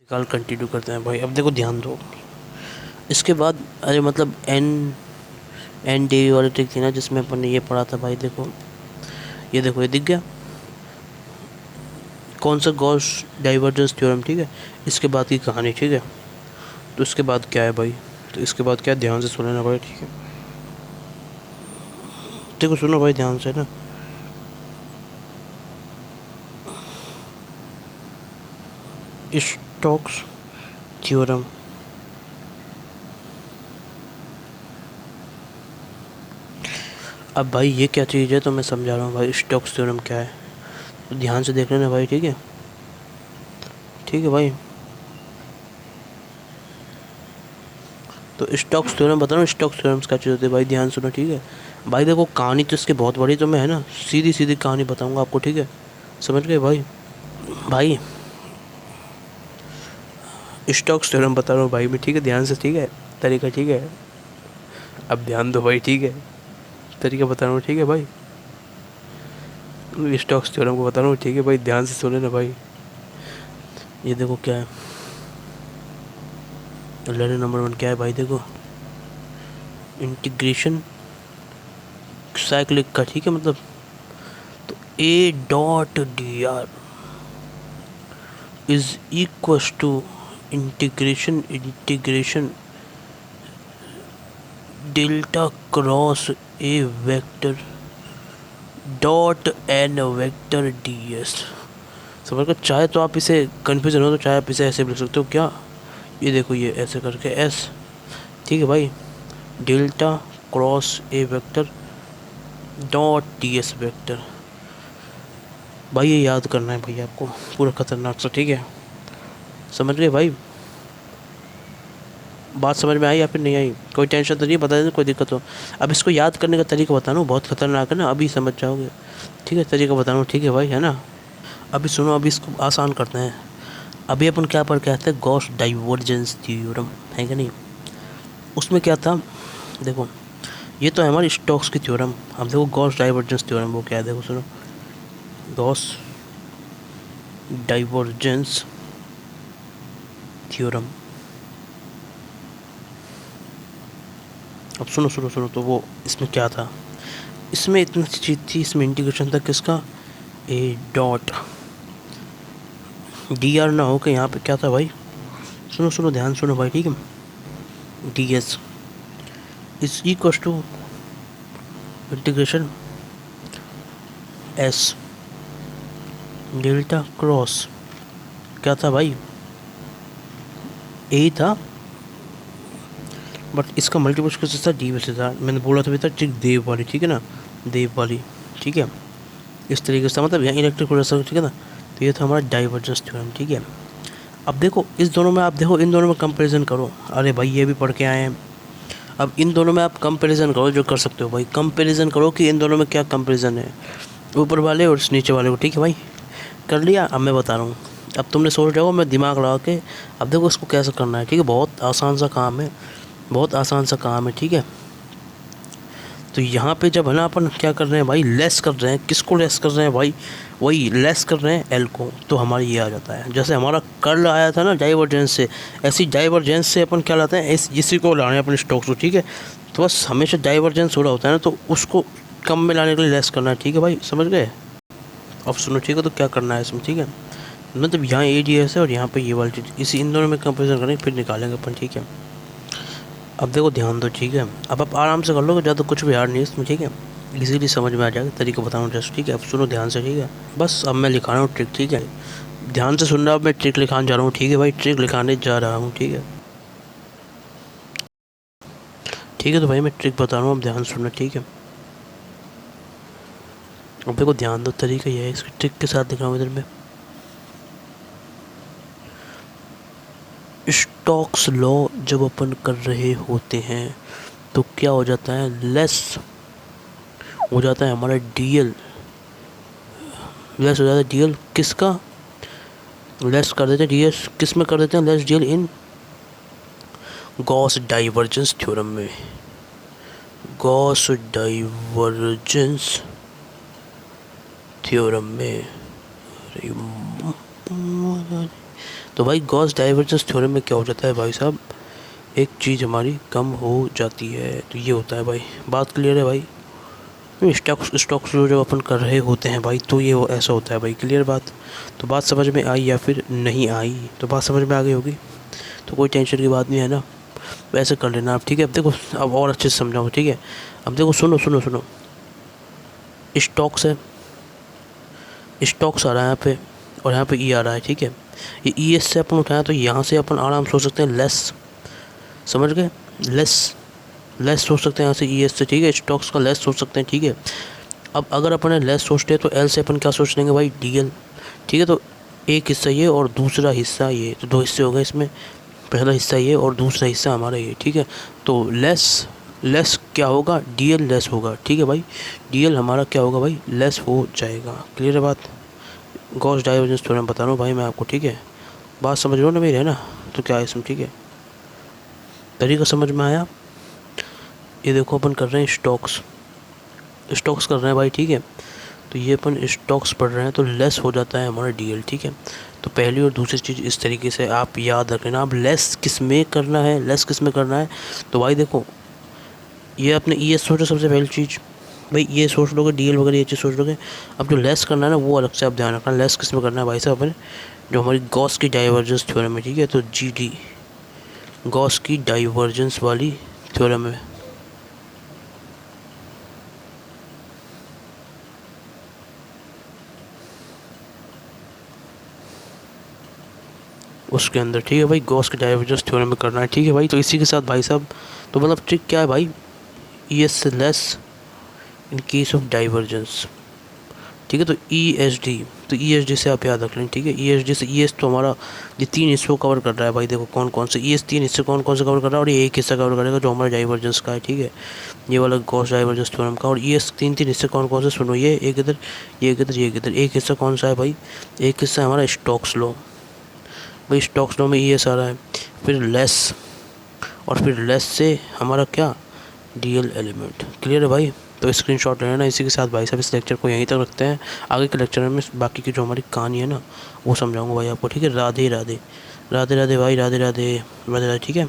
कल कंटिन्यू करते हैं भाई। अब देखो ध्यान दो, इसके बाद अरे मतलब एन एन डी वाली ट्रिक थी ना जिसमें अपन ने ये पढ़ा था भाई। देखो ये दिख गया कौन सा गॉस डाइवर्जेंस थ्योरम, ठीक है। इसके बाद की कहानी, ठीक है। तो इसके बाद क्या है भाई, तो इसके बाद क्या, ध्यान से सुनना भाई, ठीक है। देखो सुनो भाई ध्यान से ना, स्टोक्स थ्योरम। अब भाई ये क्या चीज़ है तो मैं समझा रहा हूँ भाई, स्टोक्स थ्योरम क्या है तो ध्यान से देख लेना भाई, ठीक है। ठीक है भाई, तो स्टोक्स थ्योरम बता रहा हूँ, स्टोक्स थ्योरम्स क्या चीज़ होती है भाई, ध्यान सुनो, ठीक है। भाई देखो कहानी तो इसकी बहुत बड़ी, तो मैं है ना सीधी सीधी कहानी बताऊँगा आपको, ठीक है। समझ गए भाई। भाई स्टोक्स थ्योरम बता रहा हूँ भाई मैं, ठीक है, ध्यान से, ठीक है। तरीका, ठीक है। अब ध्यान दो भाई, ठीक है। तरीका बता रहा हूँ, ठीक है भाई। स्टोक्स थ्योरम को बता रहा हूँ, ठीक है भाई, ध्यान से सुने ना भाई। ये देखो क्या है, लेटर नंबर 1 क्या है भाई, देखो इंटीग्रेशन साइक्लिक का, ठीक है। मतलब तो A dot D R is equals to integration delta cross A vector dot N vector D S. समझ कर, चाहे तो आप इसे कन्फ्यूजन हो तो चाहे आप इसे ऐसे भी लिख सकते हो क्या, ये देखो ये ऐसे करके एस, ठीक है भाई, delta cross A vector dot D S vector. भाई ये याद करना है भाई आपको, पूरा खतरनाक सा, ठीक है। समझ गए भाई, बात समझ में आई या फिर नहीं आई, कोई टेंशन तो नहीं, बता देना कोई दिक्कत हो। अब इसको याद करने का तरीका बताना हूँ, बहुत खतरनाक है ना, अभी समझ जाओगे, ठीक है। तरीका बताना हूँ, ठीक है भाई, है ना। अभी सुनो, अभी इसको आसान करते हैं। अभी अपन क्या पढ़ के आते हैं, गॉस डाइवर्जेंस थ्योरम, है कि नहीं। उसमें क्या था, देखो ये तो है हमारी स्टोक्स की थ्योरम। अब देखो गॉस डाइवर्जेंस थ्योरम वो क्या है, देखो सुनो, गॉस डाइवर्जेंस थ्योरम। अब सुनो सुनो सुनो, तो वो इसमें क्या था, इसमें इतनी चीज़ थी, इसमें इंटीग्रेशन था किसका, ए डॉट डी आर ना हो के यहाँ पे क्या था भाई, सुनो सुनो ध्यान सुनो भाई, ठीक है। D S is equal to integration S delta cross, क्या था भाई, ए था, बट इसका मल्टीपल कैसे था, डी वैसे था। मैंने बोला था भी था, ठीक, देव वाली, ठीक है ना, देव वाली, ठीक है। इस तरीके से मतलब यहाँ इलेक्ट्रिक प्रोड्यूसर, ठीक है ना। तो ये था हमारा डाइवर्जेंस थ्योरम, ठीक है। अब देखो इस दोनों में, आप देखो इन दोनों में कंपैरिजन करो। अरे भाई ये भी पढ़ के आए हैं। अब इन दोनों में आप कंपैरिजन करो, जो कर सकते हो भाई, कंपैरिजन करो कि इन दोनों में क्या कंपैरिजन है, ऊपर वाले और नीचे वाले को, ठीक है भाई। कर लिया, अब मैं बता रहा हूँ। अब तुमने सोच रहे हो मैं दिमाग लगा के, अब देखो इसको कैसे करना है, ठीक है। बहुत आसान सा काम है, बहुत आसान सा काम है, ठीक है। तो यहाँ पे जब है ना अपन क्या कर रहे हैं भाई, लेस कर रहे हैं, किसको लेस कर रहे हैं भाई, वही लेस कर रहे हैं एल को, तो हमारी ये आ जाता है। जैसे हमारा कर्ल आया था ना डाइवर्जेंस से, ऐसी डाइवर्जेंस से अपन क्या लाते हैं, इसी को लाने अपने स्टोक्स को, ठीक है। तो बस हमेशा डाइवर्जेंस हो रहा होता है ना, तो उसको कम में लाने के लिए लेस करना है, ठीक है भाई, समझ गए। अब सुनो, ठीक है, तो क्या करना है इसमें, ठीक है। मतलब यहाँ ए डी एस है और यहाँ पे ये वाली चीज़, इसी इन दोनों में कंपेरिजन करेंगे फिर निकालेंगे अपन, ठीक है। अब देखो ध्यान दो, ठीक है। अब आप आराम से कर लो, ज़्यादा कुछ भी हार्ड नहीं है इसमें, ठीक है। इजीली समझ में आ जाएगा, तरीका बताऊँ जस्ट, ठीक है। अब सुनो ध्यान से, ठीक है। बस अब मैं लिखा रहा हूँ ट्रिक, ठीक है। ध्यान से सुन रहा, अब मैं ट्रिक लिखाने जा रहा हूँ, ठीक है भाई, ट्रिक लिखाने जा रहा हूँ, ठीक है। ठीक है, तो भाई मैं ट्रिक बता रहा हूँ, अब ध्यान सुनना, ठीक है। अब देखो ध्यान दो, तरीका ये है, इसकी ट्रिक के साथ दिख रहा हूँ इधर में। स्टोक्स लॉ जब अपन कर रहे होते हैं तो क्या हो जाता है, लेस हो जाता है हमारा डीएल, लेस हो जाता है डीएल किसका, लेस कर देते हैं डीएस किस में कर देते हैं, लेस डीएल इन गॉस डाइवर्जेंस थ्योरम में, गॉस डाइवर्जेंस थ्योरम में। तो भाई गॉस डाइवर्जेंस थ्योरम में क्या हो जाता है भाई साहब, एक चीज़ हमारी कम हो जाती है। तो ये होता है भाई, बात क्लियर है भाई। स्टॉक्स जो जब अपन कर रहे होते हैं भाई, तो ये ऐसा होता है भाई, क्लियर बात। तो बात समझ में आई या फिर नहीं आई, तो बात समझ में आ गई होगी, तो कोई टेंशन की बात नहीं है ना। वैसे कर लेना आप, ठीक है। अब देखो, अब और अच्छे से समझाओ, ठीक है। अब देखो, सुनो सुनो सुनो, स्टॉक्स है, स्टॉक्स आ रहा है यहाँ पे, और यहाँ पे ई आ रहा है, ठीक है। ये ई एस से अपन उठाया, तो यहाँ से अपन आराम सोच सकते हैं लेस, समझ गए, लेस सोच सकते हैं यहाँ से ई एस से, ठीक है। स्टॉक्स का लेस सोच सकते हैं, ठीक है। अब अगर अपन लेस सोचते हैं तो एल से अपन क्या सोच लेंगे भाई, डी एल, ठीक है। तो एक हिस्सा ये और दूसरा हिस्सा ये, तो दो हिस्से हो गए इसमें, पहला हिस्सा ये और दूसरा हिस्सा हमारा ये, ठीक है। तो लेस क्या होगा, डी एल लेस होगा, ठीक है भाई। डी एल हमारा क्या होगा भाई, लेस हो जाएगा, क्लियर है बात। गॉस डाइवर्जेंस थ्योरम बता रहा हूँ भाई मैं आपको, ठीक है। बात समझ रहे हो ना मेरी, है ना। तो क्या है इसमें, ठीक है, तरीका समझ में आया। ये देखो, अपन कर रहे हैं स्टॉक्स कर रहे हैं भाई, ठीक है। तो ये अपन स्टॉक्स पढ़ रहे हैं, तो लेस हो जाता है हमारा डी एल, ठीक है। तो पहली और दूसरी चीज़ इस तरीके से आप याद रख लेना। अब लेस किस में करना है, तो भाई देखो, ये अपने ई एस सोचो सबसे पहली चीज़ भाई, ये सोच लोगे, डी एल वगैरह ये चीज़ सोच लोगे। अब जो लेस करना है ना, वो अलग से आप ध्यान रखना, लेस किस में करना है भाई साहब अपने, जो हमारी गॉस की डाइवर्जेंस थ्योरम है, ठीक है। तो जी डी, गॉस की डाइवर्जेंस वाली थ्योरम है, उसके अंदर, ठीक है भाई, गॉस के डाइवर्जेंस थ्योरम में करना है, ठीक है भाई। तो इसी के साथ भाई साहब, तो मतलब ट्रिक क्या है भाई, ई एस से less in case of divergence, ठीक है। तो ई एस डी, तो ई एस डी से आप याद रख लें, ठीक है। ई एस डी से, ई एस तो हमारा ये तीन हिस्सों को कवर कर रहा है भाई, देखो कौन कौन से ई एस, तीन हिस्से कौन कौन से कवर कर रहा है, और ये एक हिस्सा कवर करेगा जो हमारा डाइवर्जेंस का है, ठीक है, ये वाला गॉस डाइवर्जेंस थ्योरम का। और ई एस तीन तीन हिस्से कौन कौन से, सुनो, ये एक इधर, ये एक इधर, ये एक इधर। एक हिस्सा कौन सा है भाई, एक हिस्सा हमारा स्टॉक्स लॉ भाई, स्टॉक्स लॉ में ई एस आ रहा है, फिर लेस, और फिर लेस से हमारा क्या, डी एल एलिमेंट, क्लियर है भाई। तो स्क्रीनशॉट ले लेना। इसी के साथ भाई साहब इस लेक्चर को यहीं तक रखते हैं, आगे के लेक्चर में बाकी की जो हमारी कहानी है ना, वो समझाऊंगा भाई आपको, ठीक है। राधे राधे, राधे राधे भाई, राधे राधे, राधे राधे, ठीक है।